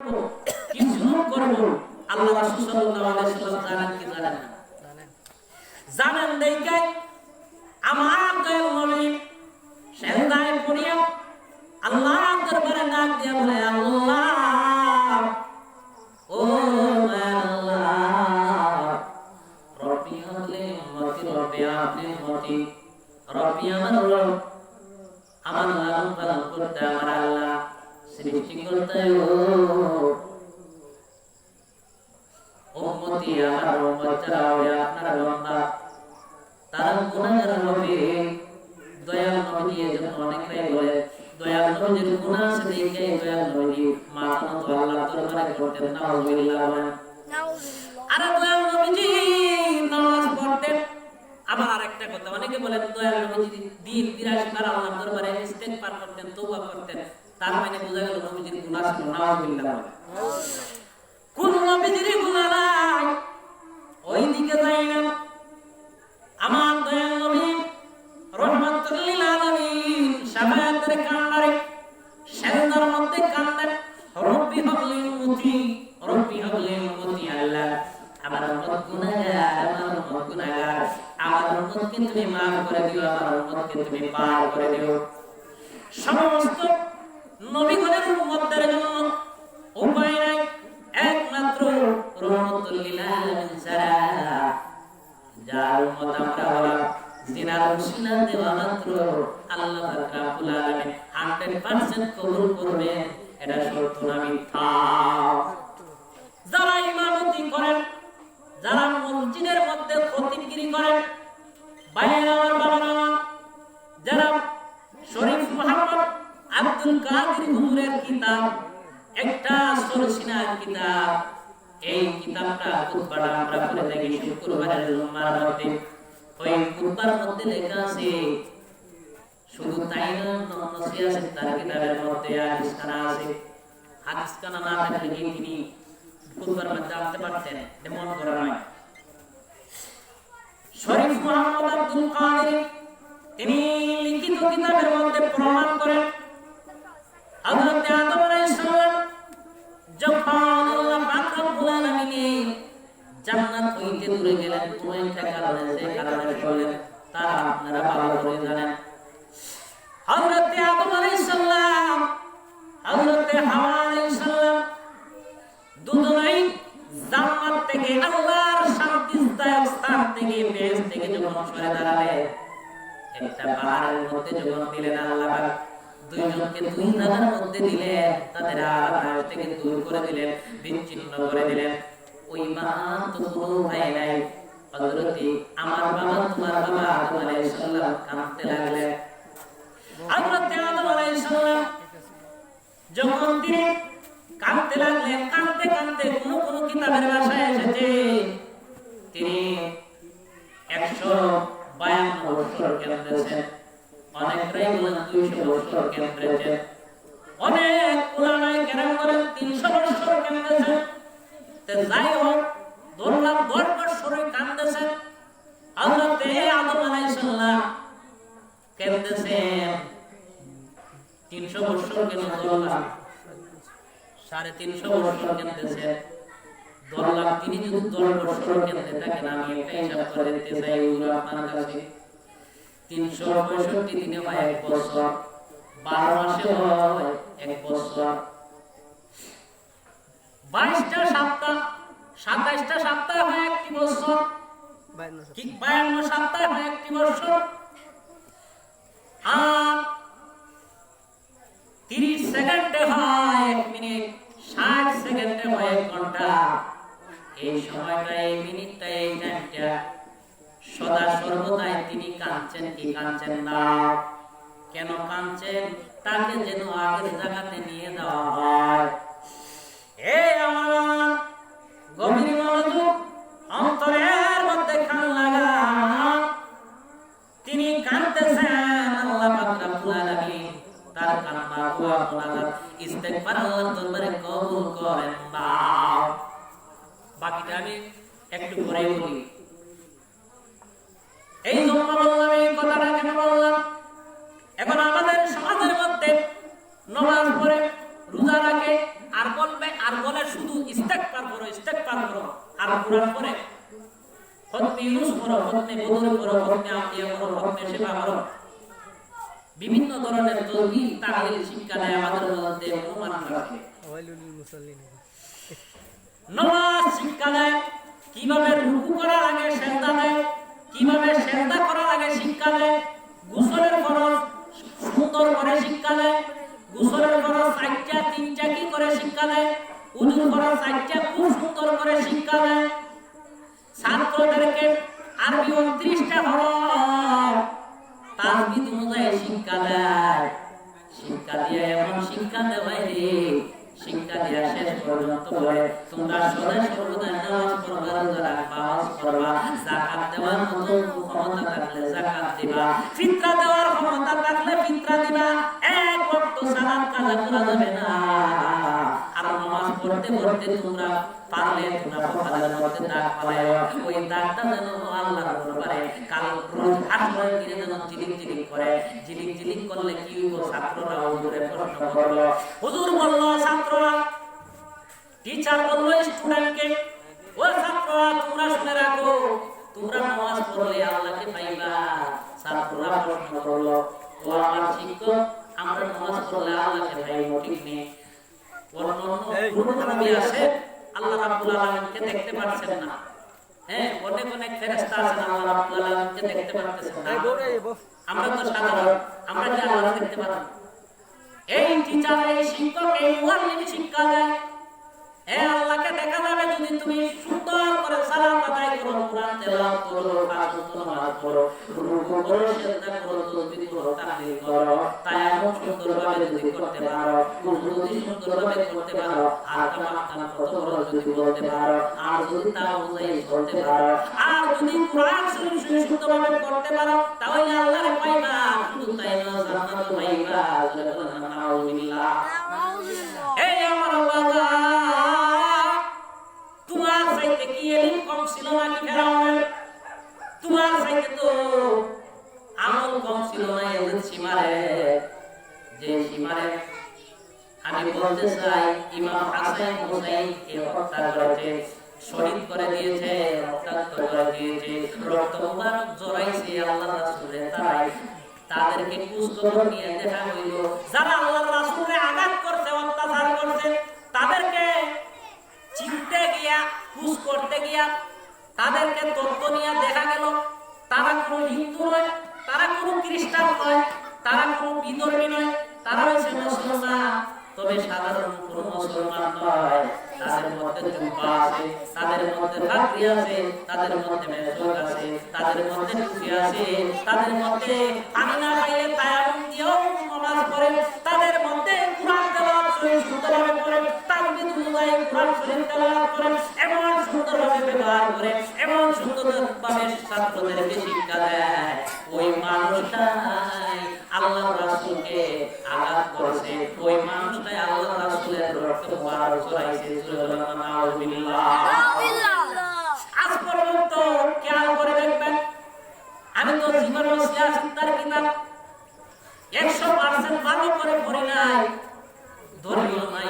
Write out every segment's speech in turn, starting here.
কি জুলুম করব আল্লাহ রাসূল সাল্লাল্লাহু আলাইহি ওয়াসাল্লাম জানেন কি জানেন না? জানেন দেখাই আমার দয়াল নবী সেজদায় পড়িয়া আল্লাহর দরবারে ডাক দিয়া বলে, আল্লাহ ও আল্লাহ, রব্বি হাবলি উম্মতি রব্বি হাবলি উম্মতি, রব্বি আমার রব, আমার লালন পালন করতে আমার আল্লাহ সৃষ্টি করতে উম্মতি আমার উম্মত যারা হবে আপনার বান্দা তারা গুনাহগার হবে। দয়াল নবী এজন্য অনেকেই বলে দয়াল নবীর গুনাহ আছে দেখে দয়াল নবী মাথা নত আল্লাহর দরবারে করতেন, নাউযুবিল্লাহ বলেন। আর দয়াল নবীজি নামাজ পড়তেন। আবার আরেকটা কথা, অনেকে বলেন দয়াল নবীজি দিন ৮২ বার আল্লাহর দরবারে ইস্তেগফার করতেন, তওবা করতেন, তার মানে বোঝা গেল নবীজির গুনাহ ছিল, নাউযুবিল্লাহ বলেন। কোন নবীজির গুনাহ নাই, ওই দিকে যাই না। আমার দয়াল নবী রহমাতুল লিল আলামিন শাফায়াতের কান্নারে সেজদার মধ্যে কান্দেন, রব্বি হাবলি উম্মতি, রব্বি হাবলি উম্মতি, আল্লাহ আমার উম্মত গুনাহগার, আমার উম্মত গুনাহগার, আমার উম্মতকে তুমি maaf করে দিও, আমার উম্মতকে তুমি পার করে দিও। সমস্ত নবীগণের উম্মতদের জন্য উপায় নাই, একমাত্র রহমাতুল লিল আলামিন ছাড়া যার উম্মত আমরা হলাম, জিনার উসিলা দেওয়া মাত্র আল্লাহ পাক রব্বুল আলামিন 100% কবুল করবেন, এটা সত্য না মিথ্যা। যারা ইমামতি করেন, যারা মসজিদের মধ্যে খতিবগিরি করেন, বাইরে আমার বাবারা, যারা শরীফ মুহাম্মদ আব্দুল কাদের হুজুরের কিতাব, একটা সরসিনার কিতাব, এই কিতাবটা খুতবাটা আমরা পড়ে থাকি শুক্রবারের জুমার মধ্যে। ওই খুতবার মধ্যে লেখা আছে, শুধু তাই না, নসিয়াত তার কিতাবের মধ্যে হাদিস কানা আছে। হাদিস কানা না থাকলে কি তিনি খুতবার মধ্যে আনতে পারতেন? এমন করা নয়। শরীফ মুহাম্মদ আব্দুল কাদের তিনি লিখিত কিতাবের মধ্যে প্রমাণ করেন, হযরত আদম আলাইহিস সালাম যখন আল্লাহ পাক রব্বুল আলামিন জান্নাত হইতে দূরে গেলেন, কোন একটা কারণে, যে কারণে বলেন তা আপনারা ভালো করে জানেন। হযরত আদম আলাইহিস সালাম, হযরত হাওয়া আলাইহিস সালাম দুজনেই জান্নাত থেকে, আল্লাহর শান্তিদায়ক স্থান থেকে, বেহেশত থেকে যখন সরে দাঁড়ালেন, একটা পাহাড়ের মধ্যে যখন দিলেন, আল্লাহ পাক দুইজনকে দুই জায়গার মধ্যে দিলেন, তাদের আলাদা থেকে দূর করে দিলেন, বিচ্ছিন্ন করে দিলেন। ওই মা তো কোনো ভাই নাই, হযরত আমার বাবা তোমার বাবা আদম আলাইহিস সালাম কাঁদতে লাগলেন। হযরত আদম আলাইহিস সালাম যখন তিনি কাঁদতে লাগলেন, কাঁদতে কাঁদতে কোন কিতাবের ভাষায় এসেছে তিনি 152 বছর কেঁদেছেন, অনেকরাই বলেন 200 বছর কেঁদেছেন, অনেক উলামায়ে কেরাম বলেন 300 বছর কেঁদেছেন। তে যাই হোক, 10 বছর কাঁদেছেন। হযরত আদম আলাইহিস সালাম কেঁদেছেন 300 বছর, কেন 10 লাখ 350 বছর কেঁদেছেন। 10 লাখ তিনি যদি 10 বছর কেঁদে থাকেন, আমি একটা হিসাব করে দিতে চাই হুজুর আপনার কাছে। 365 দিনে হয় 1 বছর, 12 মাসে হয় 1 বছর, 22টা সপ্তাহ, 27টা সপ্তাহ হয় 1 বছর, 52 সপ্তাহ হয় 1 বছর, আর 30 সেকেন্ডে হয় 1 মিনিট, 60 সেকেন্ডে হয় 1 ঘন্টা। এই সময়টা, এই মিনিটটা, এই টাইমটা সদা সর্বদাই তিনি কাঁদছেন কি কাঁদছেন না? কেন কাঁদছেন? তাকে যেন আগের জায়গাতে নিয়ে যাওয়া হয়। এই আমার গভীর মনোযোগ, অন্তরের মধ্যে কান লাগা, তিনি কাঁদতেছেন, আল্লাহ পাক রব্বুল আলামিন তার কান্না, দোয়া, মুনাজাত, ইস্তেগফার আল্লাহর দরবারে কবুল করেন না। বাকিটা আমি একটু পরে বলি। এই জন্য বললাম, এই কথাটা কেন বললাম? এখন আমাদের সমাজের মধ্যে নামাজ পড়ে, রোজা রাখে, আর বলবে আর শুধু ইস্তেগফার করো আর কোরআন পড়ে খতমে ইউনূস পড়ো, খতমে বদর পড়ো, খতমে আম্বিয়া পড়ো, খতমে শিফা পড়ো, বিভিন্ন ধরনের তাসবিহ তাহলিল শিক্ষা দেয় আমাদের মধ্যে অনুমান রাখে। ওয়াইলুল মুসাল্লিন নামাজ শিক্ষা দেয়, কিভাবে রুকু করা লাগে সিজদা দেয়, কিভাবে সিজদা করা লাগে শিক্ষা দেয়, গোসলের ফরজ সুন্দর করে শিক্ষা দেয়, গোসলের ফরজ চারটা তিনটা কি করে শিক্ষা দেয়, উযুর ফরজ চারটা খুব সুন্দর করে শিক্ষা দেয়। ছাত্রদেরকে আরবি 29টা হরফ তাসবিহ অনুযায়ী শিক্ষা দেয়। শিক্ষা দিয়ে এমন শিক্ষা দেয় রে, শিক্ষা দিয়া শেষ পর্যন্ত বলে তোমরা সদা সর্বদা নামাজ পড়বা, রোজা রাখবা, হজ করবা, যাকাত দেওয়ার মতো ক্ষমতা থাকলে যাকাত দিবা, ফিতরা দেওয়ার ক্ষমতা থাকলে ফিতরা দিবা, এক ওয়াক্ত সালাত কাজা করা যাবে না। আর নামাজ পড়তে পড়তে তোমরা পারলে তোমরা কপালের মধ্যে দাগ পালায়, ওই দাগটা যেন আল্লাহর দরবারে কাল রোজ হাসরের দিনে যেন জিলিক জিলিক করে। জিলিক জিলিক করলে কি হইব? ছাত্ররা হুজুরে প্রশ্ন করলো, হুজুর বলল ছাত্ররা, টিচার বলল স্টুডেন্টকে, ও ছাত্ররা তোমরা শুনে রাখো, তোমরা নামাজ পড়লে আল্লাহকে পাইবা। ছাত্ররা প্রশ্ন করলো, ও আমার শিক্ষক, আমরা নামাজ পড়লে আল্লাহকে পাইব ঠিক নেই? অন্য নবী আছে আল্লাহ রাব্বুল আলামিনকে দেখতে পাচ্ছেন না, হ্যাঁ অনেক অনেক ফেরেশতা আছেন আল্লাহ রাব্বুল আলামিনকে দেখতে পাচ্ছেন না। আমরা তো সাধারণ, আমরা কি আল্লাহকে দেখতে পারি? এই টিচার, এই শিক্ষক, এই মুআল্লিম শিক্ষা দেয়, হে আল্লাহকে দেখা যাবে যদি তুমি সুন্দর করে সালাত আদায় করো, কোরআন তেলাওয়াত করো, পাঁচ ওয়াক্ত নামাজ পড়ো, রুকু করো, সিজদা করো, তাসবিহ করো, তাহলিল করো, তায়াম্মুম সুন্দরভাবে যদি করতে পারো, ওযু যদি সুন্দরভাবে করতে পারো, আর তামাক্কান কত বড় যদি বলতে পারো, আর যদি তা অনুযায়ী চলতে পারো, আর যদি কোরআন শরীফ সুন্দরভাবে পড়তে পারো, তাহলে আল্লাহরে পাইবা। শুধু তাই না, জান্নাত পাইবা। নাউযুবিল্লাহ। এই আমার আল্লাহ, তোমার চাইতে কি এলিম কম ছিল নাকি ফেরাউনের? তোমার চাইতে তো আমল কম ছিল না এজিদ সীমারে, যে সীমারে আমি বলতে চাই ইমাম হাসান হুসাইনকে হত্যা করেছে, শহীদ করে দিয়েছে, রক্তাক্ত করে দিয়েছে, রক্ত মুবারক জড়াইছে আল্লাহর রাসূলের তারাই। তাদেরকে কুচখবর নিয়ে দেখা হইল, যারা আল্লাহর রাসূলকে আঘাত করছে, অত্যাচার করছে, তাদেরকে চিনতে গিয়া, খুঁজ করতে গিয়া, তাদেরকে তথ্য নিয়ে দেখা গেল তারা কোনো হিন্দু নয়, তারা কোনো খ্রিস্টান নয়, তারা কোনো বিধর্মী নয়, তারা হচ্ছে মুসলমান। তবে সাধারণ কোনো মুসলমান নয়, তাদের মধ্যে জুব্বা আছে, তাদের মধ্যে পাগড়ি আছে, তাদের মধ্যে মেশক আছে, তাদের মধ্যে টুপি আছে, তাদের মধ্যে পানি না পাইলে তায়াম্মুম দিয়েও নামাজ পড়ে, তাদের মধ্যে কোরআন তেলাওয়াত সুন্দরভাবে করে, তাসবিহ অনুযায়ী কোরআন শরীফ তেলাওয়াত করে, এমন সুন্দরভাবে ব্যবহার করে, এমন সুন্দরভাবে ছাত্রদেরকে শিক্ষা দেয়। ওই মানুষটাই আল্লাহর রাসূলকে আঘাত করেছে, ওই মানুষটাই আল্লাহর রাসূলের রক্ত মুবারক ঝরাইছে। নাউযুবিল্লাহ। আজ পর্যন্ত খেয়াল করে দেখবেন, আমি তো জীবন ওসিয়া চিন্তার কিতাব 100% ভালো করে পড়ি নাই, ধর্মীয় নাই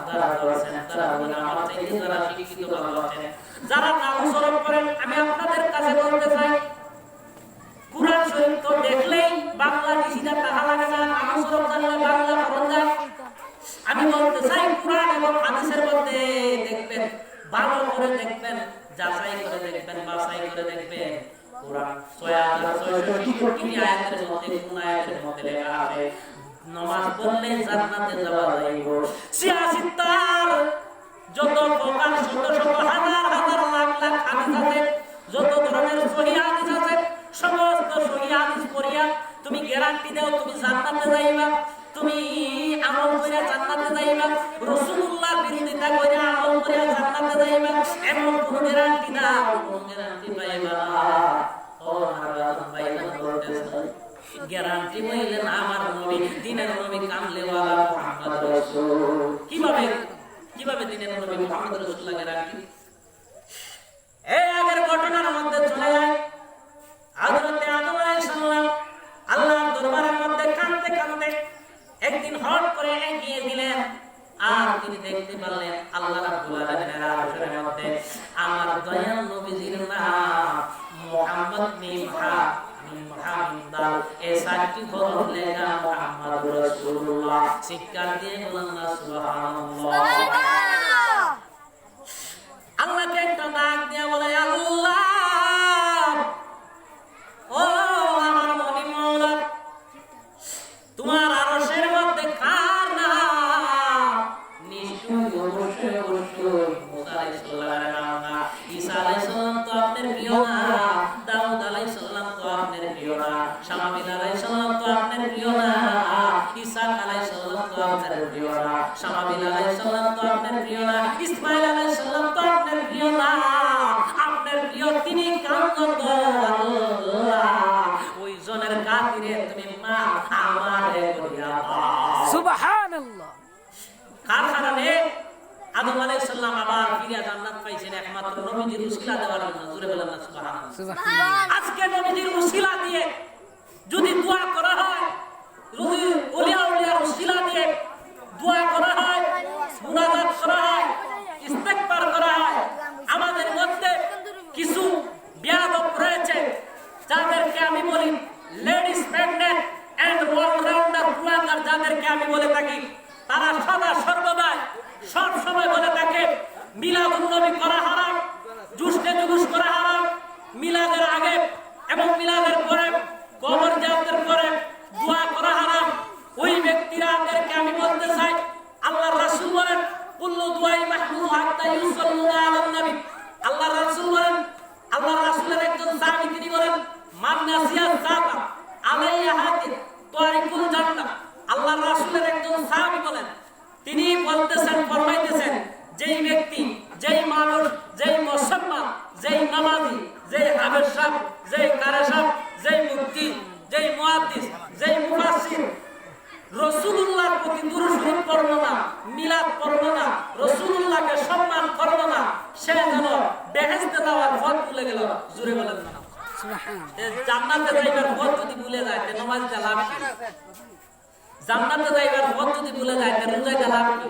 যারা করেছেন তারা আমার চাইতে যারা শিক্ষিত ভালো আছেন, যারা নাম স্মরণ করেন, আমি আপনাদের কাছে বলতে চাই, কুরআন শরীফ তো দেখলেই বাংলা বেশিটা টাকা লাগে না, নাম স্মরণ জানলে বাংলা পড়া যায়। আমি বলতে চাই কুরআন এবং হাদিসের মধ্যে দেখবেন, ভালো করে দেখবেন, যাচাই করে দেখবেন, বাছাই করে দেখবেন, কুরআন 6666 আয়াতের মধ্যে কোন আয়াতের মধ্যে লেখা আছে নামাজ পড়লে জান্নাতে যাওয়া যাইব। 86 তার যত প্রকার শত শত হাজার হাজার লাখ লাখ হাদিস আছে, যত ধরনের সহিহ হাদিস আছে, সমস্ত সহিহ হাদিস পড়িয়া তুমি গ্যারান্টি দাও তুমি জান্নাতে যাইবা, তুমি আমল করে জান্নাতে যাইবা, রাসূলুল্লাহ বিরোধিতা করে আমল করে জান্নাতে যাইবা, এমন কোন গ্যারান্টি দাও, কোন গ্যারান্টি পাইবা না। ও হারাম পাইবা বলতেছে গ্যারান্টি পাইলেন আমার নবী, দ্বীনের নবী কামলেওয়ালা মুহাম্মদ রাসূল। কিভাবে দ্বীনের নবী মুহাম্মদ রাসূলুল্লাহ গ্যারান্টি? এই আগের ঘটনার মধ্যে চলে যায়, হযরত আদম আলাইহিস সালাম আল্লাহর দরবারের মধ্যে কাঁদতে কাঁদতে একদিন হঠাৎ করে এগিয়ে দিলেন, আর তিনি দেখতে পেলেন আল্লাহ রাব্বুল আলামিনের আরশের মধ্যে আমার দয়াল নবীজির নাম মুহাম্মদ মিম হা মিম হা মিম দাল এই সাতটি হরফ লেখা মুহাম্মাদুর রাসূলুল্লাহ। চিৎকার দিয়ে বলেন না সুবহানাল্লাহ। আল্লাহকে একটা ডাক দিয়ে বলে আল্লাহ ও আমার মনি মাওলা তোমার আরশের মধ্যে কার নাম? নিশ্চয়ই অবশ্যই অবশ্যই মুসা আলাইহিস সালামের নাম না, ঈসা আলাইহিস সালাম তো আপনার প্রিয় না, দাউদ আলাইহিস সালাম তো আপনার প্রিয় না, শামীল আলাইহিস সালাম তো আপনার প্রিয় না, ঈসা আলাইহিস সালাম তো আপনার প্রিয় না, শামীল আলাইহিস সালাম তো আপনার প্রিয় না, ইসমাঈল আলাইহিস সালাম তো আপনার প্রিয় না, আপনার প্রিয় তিনি কামগত আল্লাহ ওই জনের কাফিরে তুমি মা আমারে করিয়া দাও সুবহানাল্লাহ। কার কারণে আদম আলাইহিস সালাম আবার ফিরে জান্নাত পাইছেন একমাত্র নবীজির উসিলা দেওয়ার জন্য। জোরে বলেন না সুবহানাল্লাহ। সুবহানাল্লাহ। আজকে নবীজির উসিলা দিয়ে যদি দোয়া করা হয়, যদি ওলিয়া উলিয়ার উসিলা দিয়ে দোয়া করা হয়, মুনাজাত করা হয়, ইস্তেগফার করা হয়, আমাদের মধ্যে কিছু বিয়াদব রয়েছে যাদেরকে আমি বলি ladies magnet and allrounder blogger, যাদেরকে আমি বলে থাকি তারা সদা সর্বদাই সব সময় বলে থাকে মিলাদুন নবী করা হারাম, জুসনে জুলুস করা হারাম, মিলাদের আগে এবং মিলাদের পরে কবর জিয়ারতের পরে দোয়া করা হারাম। ওই ব্যক্তিরাদেরকে আমি বলতে চাই আল্লাহর রাসূল বলেন কুল্লু দুআই মাহফুজ হাত্তা ইউসাল্লুনা আলান নবী। আল্লাহর রাসূল বলেন, আল্লাহর রাসূলের একজন সাহাবী তিনি বলেন মান নাসিয়া যাতা আলাইয়া হাতিন তারিকুল জান্নাহ। আল্লাহর রাসূলের একজন সাহাবী বলেন, তিনি বলতেছেন ফরমাইতেছেন যেই ব্যক্তি, যেই মানুষ, যেই মুসলমান, যেই নামাজি, যেই হাফেজ সাহেব, যেই কারি সাহেব, যেই মুফতি, যেই মুহাদ্দিস, যেই মুফাসসির রাসূলুল্লাহর প্রতি দুরূদ শরীফ পড়লো না, মিলাদ পড়লো না, রাসূলুল্লাহকে সম্মান করলো না, সে যেন বেহেশতে যাওয়ার পথ ভুলে গেল। জোরে বলেন না সুবহানাল্লাহ। জান্নাতে যাইবার পথ যদি ভুলে যায় তে নামাজ লাভ কি? জান্নাতে যাইবার পথ যদি ভুলে যায় তে রোজা লাভ কি?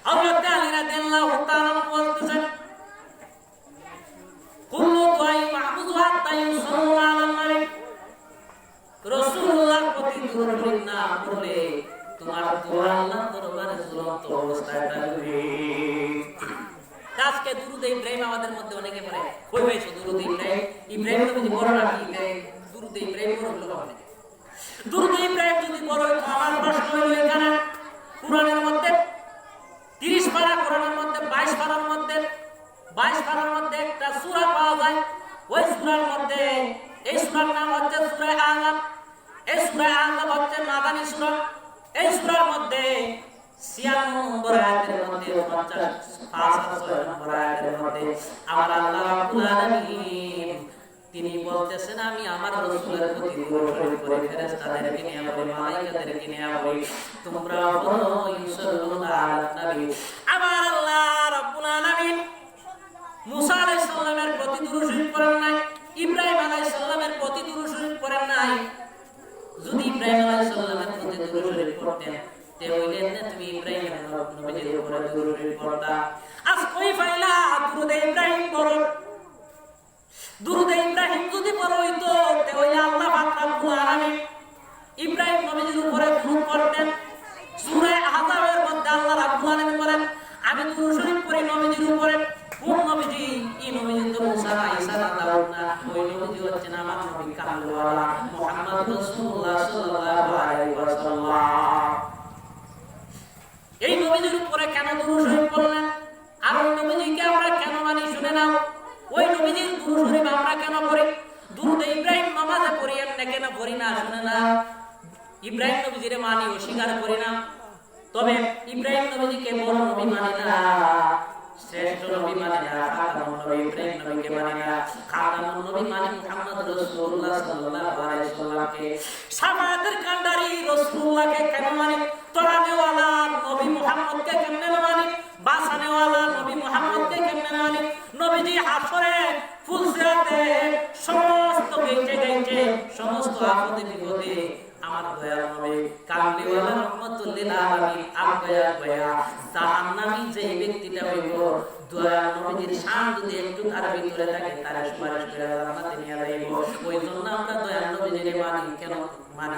হযরত আলী রাদিয়াল্লাহু তাআলা বলতেছেন কুল্লু দুআই মাহফুজ হাত্তা ইউসাল্লু আলান নবী। রাসূলুল্লাহর প্রতি দুরূদ না পড়লে তোমার দোয়া আল্লাহর দরবারে ঝুলন্ত অবস্থায় থাকবে। আজকে দুরূদ ইব্রাহিম আমাদের মধ্যে অনেকে পড়ে, কই ভাই দুরূদ ইব্রাহিম, ইব্রাহিম নবী বড় নাকি? দুরূদ ইব্রাহিম বড় হলো হবে। দুরূদ ইব্রাহিম যদি বড় হয় আমার প্রশ্ন হলো এখানে কুরআনের মধ্যে 30 পারা, কোরআনের মধ্যে 22 পারার মধ্যে 22 পারার মধ্যে একটা সূরা পাওয়া যায়। ওই সূরার মধ্যে এই সূরার নাম হচ্ছে সূরা আনাম। এই সূরা আনাম হচ্ছে মাদানী সূরা। এই সূরার মধ্যে 96 নম্বর আয়াতের মধ্যে 55 নম্বর আয়াতের মধ্যে আমার আল্লাহ রাব্বুল আলামিন তিনি বলতেছেন আমি আমার রাসূলের প্রতি দুরূদ শরীফ পড়ি, ফেরেশতাদেরকে নিয়ে বলি, মালায়েকাদেরকে নিয়ে বলি, তোমরা বলো ইউসাল্লুনা আলান নবী। আমার আল্লাহ রাব্বুল আলামিন মুসা আলাইহিস সালামের প্রতি দুরূদ শরীফ পড়েন নাই, ইব্রাহিম আলাইহিস সালামের প্রতি দুরূদ শরীফ পড়েন নাই। যদি ইব্রাহিম আলাইহিস সালামের প্রতি দুরূদ শরীফ পড়তেন তে হইলেন না তুমি ইব্রাহিমের নবীজির উপরে দুরূদ শরীফ পড়তা। আজ কই ফাইলা দুরূদ ইব্রাহিম পড়ো। দুরূদ ইব্রাহিম যদি পড়ো হইতো তে ওই আল্লাহ পাক রব্বুল আলামিন ইব্রাহিম নবীজির উপরে দুরূদ পড়তেন। সূরা আহজাবের মধ্যে আল্লাহ রাব্বুল আলামিন বলেন আমি দুরূদ শরীফ পড়ি নবীজির উপরে। কোন নবীজি? এই নবীজি তো মুসা না, ঈসা না, দাউদ না, ওই নবীজি হচ্ছেন আমার নবী কামলিওয়ালা মুহাম্মদ রাসূলুল্লাহ সাল্লাল্লাহু আলাইহি ওয়াসাল্লাম। এই নবীজির উপরে কেন দুরূদ শরীফ পড়লেন? আর ওই নবীজিকে আমরা কেন মানি শুনে নাও। ওই নবীজির দুরূদ শরীফ আমরা কেন পড়ি? দুরূদ ইব্রাহিম নামাজে পড়ি, আমরা কেন পড়ি না শুনে না। ইব্রাহিম নবীজিরে মানি, অস্বীকার করি না, তবে ইব্রাহিম নবীজিকে বড় নবী মানি না, শ্রেষ্ঠ নবী মানি না, খাতামুন নবী ইব্রাহিম নবীকে মানি না। খাতামুন নবী মানি মুহাম্মদ রাসূলুল্লাহ সাল্লাল্লাহু আলাইহি ওয়াসাল্লামকে। শাফাআতের কান্ডারি রাসূলুল্লাহকে কেন মানি? তরানেওয়ালা নবী মুহাম্মদকে কেমনে মানি? বাসানেওয়ালা নবী মুহাম্মদকে কেমনে মানি? নবীজি হাসরে ফুলসিরাতে সমস্ত গেইটে গেইটে সমস্ত আপদে বিপদে আমার দয়াল নবী কামলিওয়ালা রহমাতুল লিল আলামিন আগায়া যে ব্যক্তিটা হইব দয়াল নবীজির শান যদি একটু তার ভিতরে থাকে তার সুপারিশ করে জান্নাতে নিয়ে যাইব। ওই জন্য আমরা দয়াল নবীজির মানি। কেন মানি?